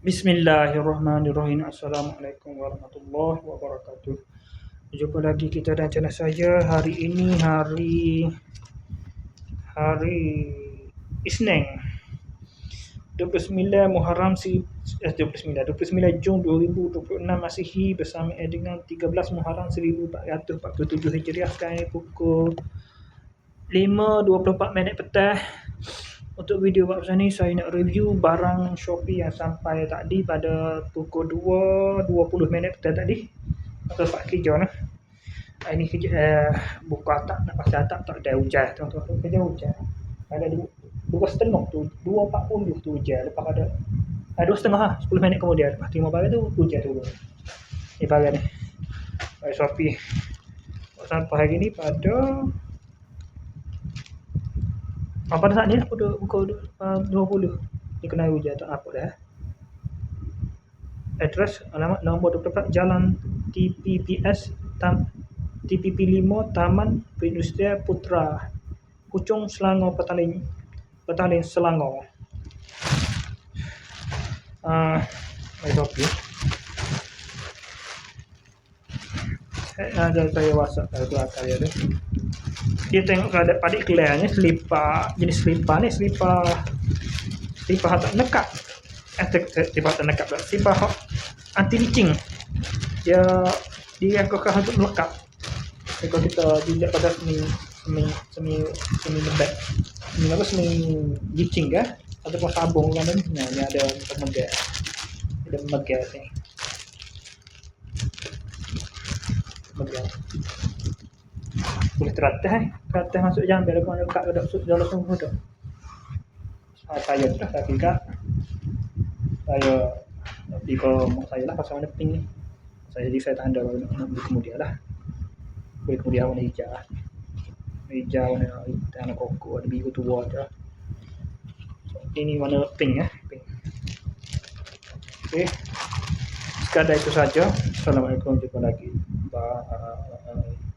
Bismillahirrahmanirrahim. Assalamualaikum warahmatullahi wabarakatuh. Jumpa lagi kita dan channel saya. Hari ini hari Isnin 29 Muharram 29 Jun 2026 Masihi bersama dengan 13 Muharram 1447 Hijriah. Sekarang ini pukul 5.24 petang. Untuk video pasal ni saya nak review barang Shopee yang sampai tadi pada pukul 2.20 petang tadi atau tempat kerja lah. Ini kerja buka atap, nak pasang atap tak ada hujan tuan-tuan, kerja hujan. Ada 2.30 tu, 2.40 tu hujan. Lepas ada 2.30 lah, 10 minit kemudian lepas 5 pagi tu hujan turun. Ni barang ni Shopee sampai hari ni pada saat ni pukul 20 ni kena hujan tak apa dah. Address alamat nombor 24 Jalan TPP 5 Taman Perindustrian Putra Puchong Selangor Petaling Selangor. Shopee ada saya WhatsApp tu atas dia tu. Dia tengok ada pada iklannya jenis selipar tak nekat. Selipar tak nekat pula. Selipar anti licin. Dia kekal untuk melekat. Kalau kita dilihat pada semi lembek. Semi licin ke ataupun sabung kan ni. Nah, ni ada pemegang. Ada pemegang ni. Boleh teratas masuk jam biar kau dekat ke dalam sumber tu. Saya tu dah tapi kak saya pergi ke mak saya lah pasal mana ping ni. Saya tanda nak beli kemudian lah. Beli kemudian warna hijau warna koko, ada biru tua je. Ini warna pink pink. Okey. Sekadar itu saja. Assalamualaikum, jumpa lagi. Bye.